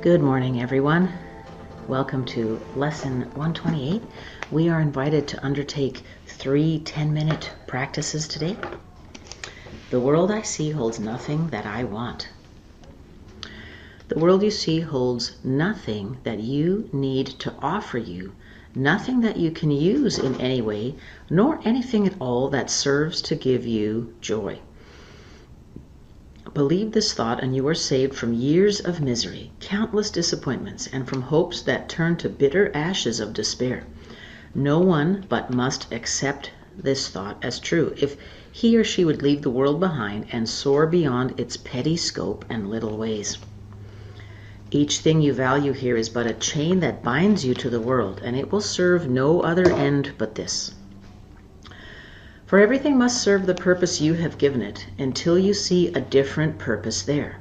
Good morning, everyone. Welcome to Lesson 128. We are invited to undertake 3 10-minute practices today. The world I see holds nothing that I want. The world you see holds nothing that you need to offer you, nothing that you can use in any way, nor anything at all that serves to give you joy. Believe this thought and you are saved from years of misery, countless disappointments, and from hopes that turn to bitter ashes of despair. No one but must accept this thought as true if he or she would leave the world behind and soar beyond its petty scope and little ways. Each thing you value here is but a chain that binds you to the world, and it will serve no other end but this. For everything must serve the purpose you have given it until you see a different purpose there.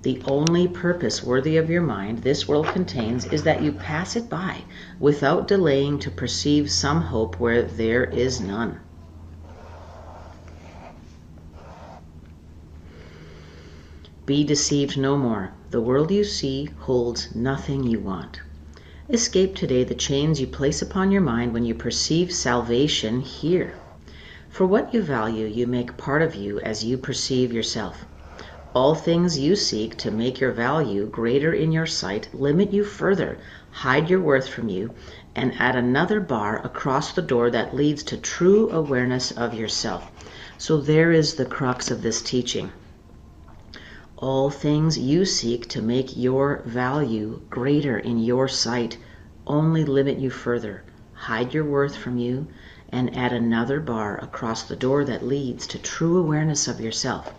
The only purpose worthy of your mind this world contains is that you pass it by without delaying to perceive some hope where there is none. Be deceived no more. The world you see holds nothing you want. Escape today the chains you place upon your mind when you perceive salvation here. For what you value, you make part of you as you perceive yourself. All things you seek to make your value greater in your sight limit you further, hide your worth from you, and add another bar across the door that leads to true awareness of yourself. So there is the crux of this teaching. All things you seek to make your value greater in your sight only limit you further, hide your worth from you, and add another bar across the door that leads to true awareness of yourself.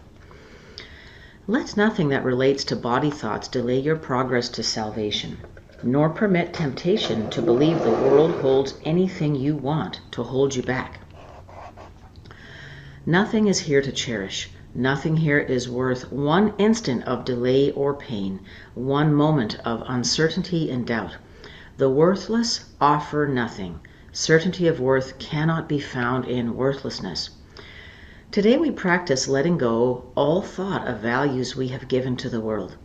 Let nothing that relates to body thoughts delay your progress to salvation, nor permit temptation to believe the world holds anything you want to hold you back. Nothing is here to cherish. Nothing here is worth one instant of delay or pain, one moment of uncertainty and doubt. The worthless offer nothing. Certainty of worth cannot be found in worthlessness. Today we practice letting go all thought of values we have given to the world.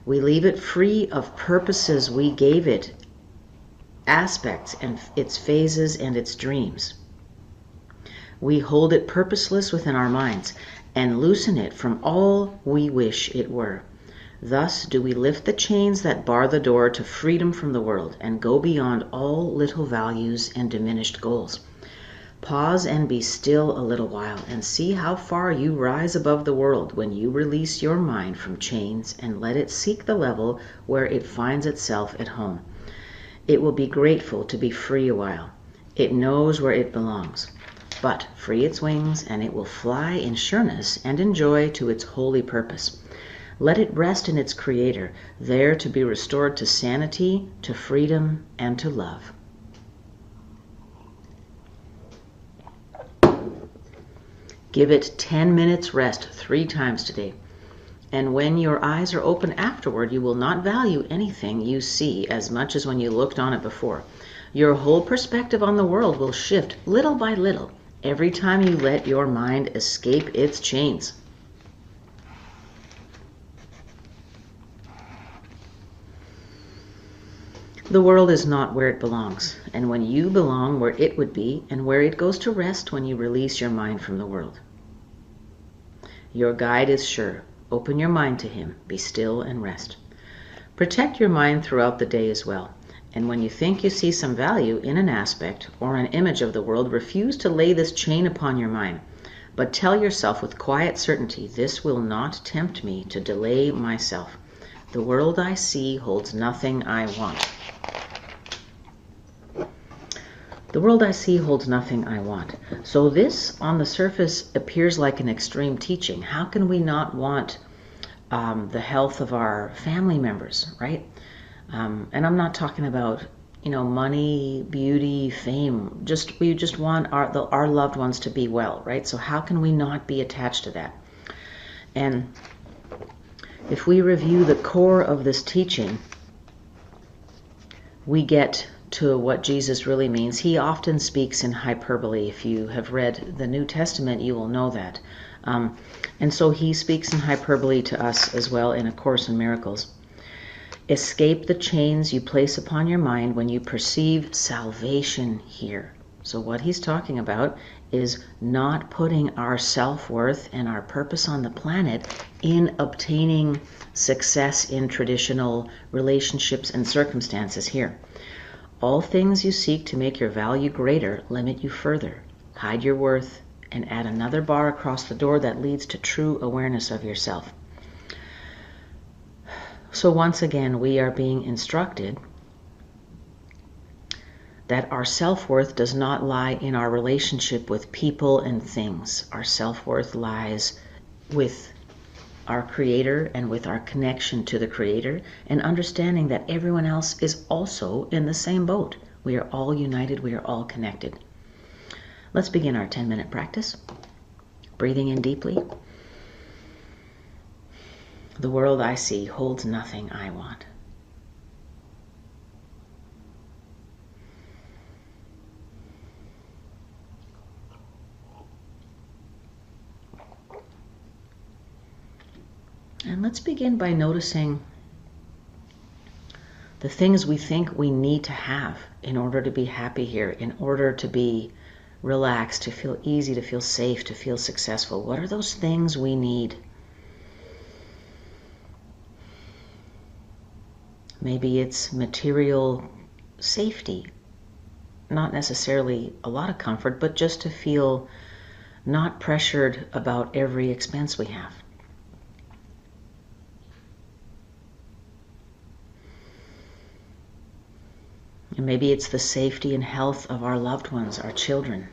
We leave it free of purposes we gave it, aspects and its phases and its dreams. We hold it purposeless within our minds and loosen it from all we wish it were. Thus do we lift the chains that bar the door to freedom from the world and go beyond all little values and diminished goals. Pause and be still a little while and see how far you rise above the world when you release your mind from chains and let it seek the level where it finds itself at home. It will be grateful to be free a while. It knows where it belongs. But free its wings and it will fly in sureness and in joy to its holy purpose. Let it rest in its Creator, there to be restored to sanity, to freedom, and to love. Give it 10 minutes rest 3 times today. And when your eyes are open afterward, you will not value anything you see as much as when you looked on it before. Your whole perspective on the world will shift little by little every time you let your mind escape its chains. The world is not where it belongs, and when you belong where it would be, and where it goes to rest when you release your mind from the world. Your guide is sure. Open your mind to him. Be still and rest. Protect your mind throughout the day as well. And when you think you see some value in an aspect or an image of the world, refuse to lay this chain upon your mind. But tell yourself with quiet certainty, this will not tempt me to delay myself. The world I see holds nothing I want. The world I see holds nothing I want. So this, on the surface, appears like an extreme teaching. How can we not want the health of our family members, right? And I'm not talking about, money, beauty, fame. We just want our loved ones to be well, right? So how can we not be attached to that? And if we review the core of this teaching, we get to what Jesus really means. He often speaks in hyperbole. If you have read the New Testament, you will know that. And so he speaks in hyperbole to us as well in A Course in Miracles. Escape the chains you place upon your mind when you perceive salvation here. So what he's talking about is not putting our self-worth and our purpose on the planet in obtaining success in traditional relationships and circumstances here. All things you seek to make your value greater limit you further. Hide your worth and add another bar across the door that leads to true awareness of yourself. So once again, we are being instructed that our self-worth does not lie in our relationship with people and things. Our self-worth lies with our Creator and with our connection to the Creator, and understanding that everyone else is also in the same boat. We are all united. We are all connected. Let's begin our 10-minute practice. Breathing in deeply. The world I see holds nothing I want. And let's begin by noticing the things we think we need to have in order to be happy here, in order to be relaxed, to feel easy, to feel safe, to feel successful. What are those things we need? Maybe it's material safety, not necessarily a lot of comfort, but just to feel not pressured about every expense we have. And maybe it's the safety and health of our loved ones, our children.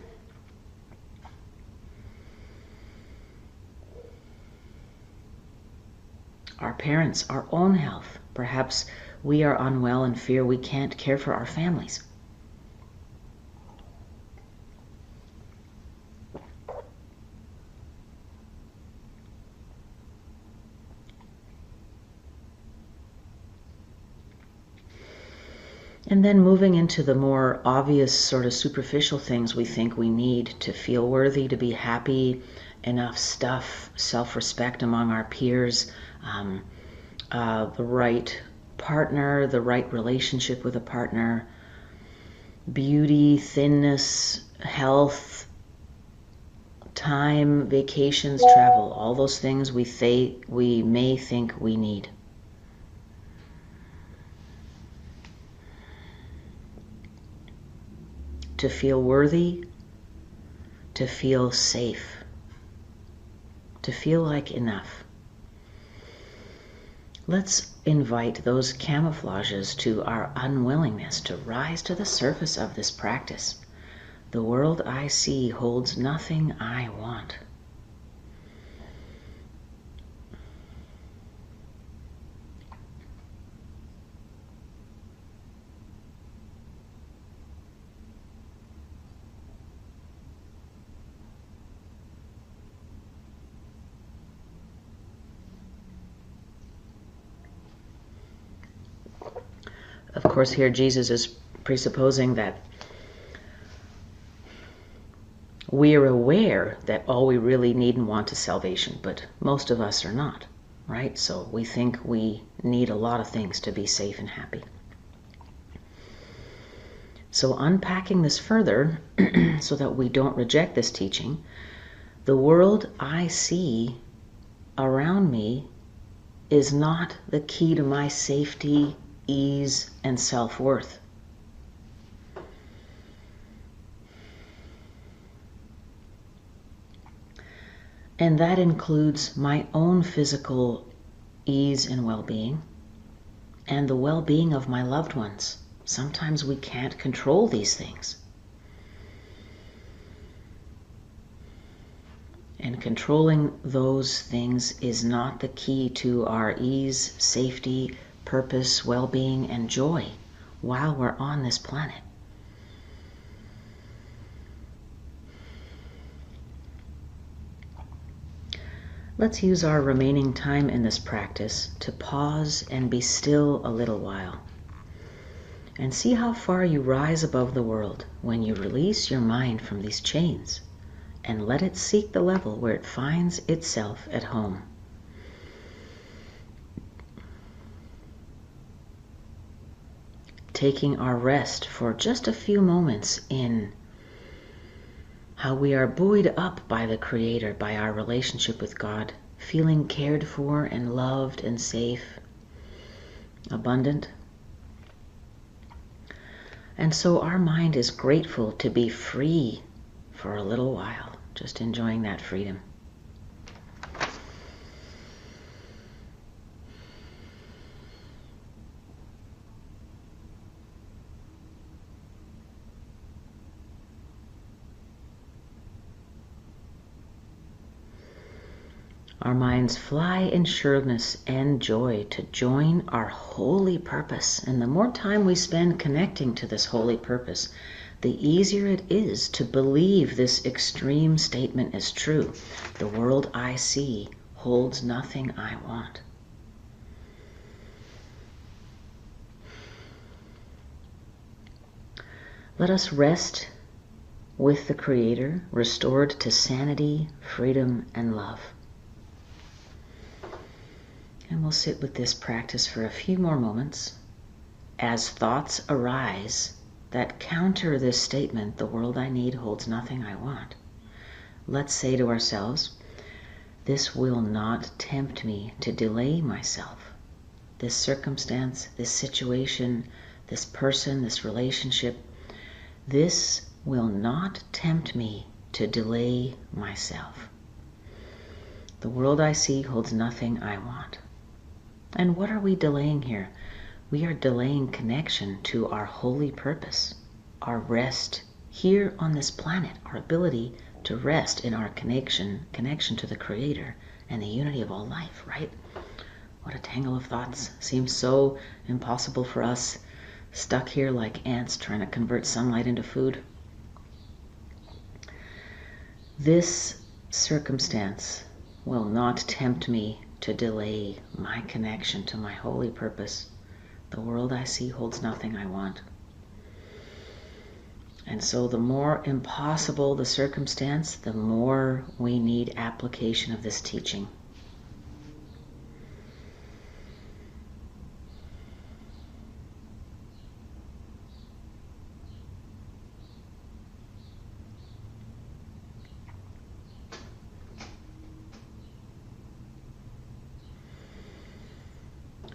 Our parents, our own health. Perhaps we are unwell and fear we can't care for our families. And then moving into the more obvious sort of superficial things we think we need to feel worthy, to be happy, enough stuff, self-respect among our peers, the right partner, the right relationship with a partner, beauty, thinness, health, time, vacations, travel, all those things we may think we need. To feel worthy, to feel safe, to feel like enough. Let's invite those camouflages to our unwillingness to rise to the surface of this practice. The world I see holds nothing I want. Of course, here Jesus is presupposing that we are aware that all we really need and want is salvation, but most of us are not, right? So we think we need a lot of things to be safe and happy. So unpacking this further so that we don't reject this teaching, the world I see around me is not the key to my safety, ease, and self-worth. And that includes my own physical ease and well-being and the well-being of my loved ones. Sometimes we can't control these things. And controlling those things is not the key to our ease, safety, purpose, well-being, and joy while we're on this planet. Let's use our remaining time in this practice to pause and be still a little while. And see how far you rise above the world when you release your mind from these chains and let it seek the level where it finds itself at home. taking our rest for just a few moments in how we are buoyed up by the Creator, by our relationship with God, feeling cared for and loved and safe, abundant. And so our mind is grateful to be free for a little while, just enjoying that freedom. Our minds fly in sureness and joy to join our holy purpose. And the more time we spend connecting to this holy purpose, the easier it is to believe this extreme statement is true. The world I see holds nothing I want. Let us rest with the Creator, restored to sanity, freedom, and love. And we'll sit with this practice for a few more moments. As thoughts arise that counter this statement, the world I need holds nothing I want, let's say to ourselves, this will not tempt me to delay myself. This circumstance, this situation, this person, this relationship, this will not tempt me to delay myself. The world I see holds nothing I want. And what are we delaying here? We are delaying connection to our holy purpose, our rest here on this planet, our ability to rest in our connection to the Creator and the unity of all life, right? What a tangle of thoughts. Seems so impossible for us, stuck here like ants trying to convert sunlight into food. This circumstance will not tempt me to delay my connection to my holy purpose. The world I see holds nothing I want. And so the more impossible the circumstance, the more we need application of this teaching.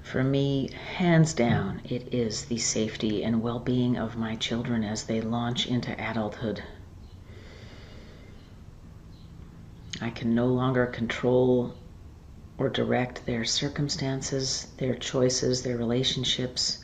For me, hands down, it is the safety and well-being of my children as they launch into adulthood. I can no longer control or direct their circumstances, their choices, their relationships.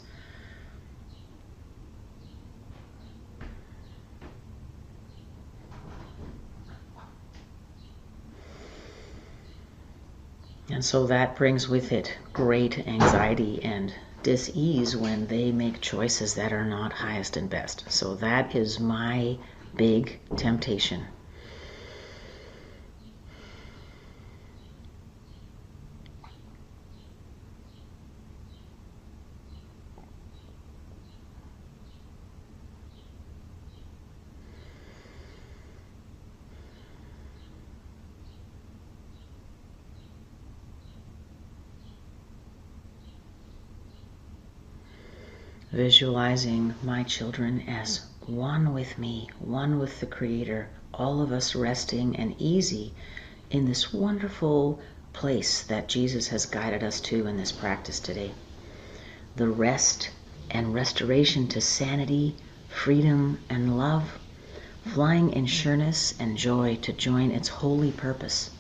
And so that brings with it great anxiety and dis-ease when they make choices that are not highest and best. So that is my big temptation. Visualizing my children as one with me, one with the Creator, all of us resting and easy in this wonderful place that Jesus has guided us to in this practice today. The rest and restoration to sanity, freedom, and love, flying in sureness and joy to join its holy purpose.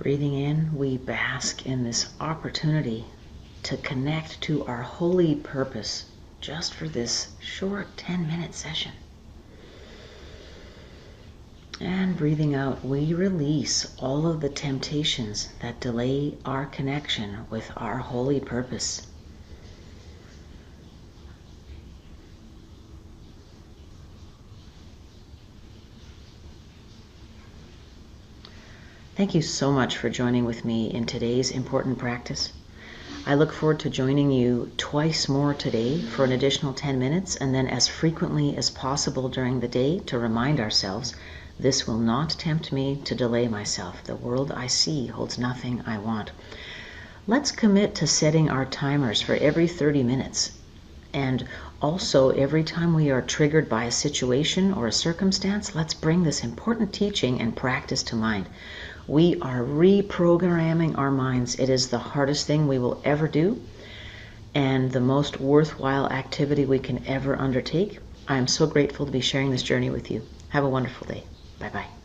Breathing in, we bask in this opportunity to connect to our holy purpose just for this short 10-minute session. And breathing out, we release all of the temptations that delay our connection with our holy purpose. Thank you so much for joining with me in today's important practice. I look forward to joining you twice more today for an additional 10 minutes, and then as frequently as possible during the day to remind ourselves, this will not tempt me to delay myself. The world I see holds nothing I want. Let's commit to setting our timers for every 30 minutes. And also, every time we are triggered by a situation or a circumstance, let's bring this important teaching and practice to mind. We are reprogramming our minds. It is the hardest thing we will ever do and the most worthwhile activity we can ever undertake. I am so grateful to be sharing this journey with you. Have a wonderful day. Bye-bye.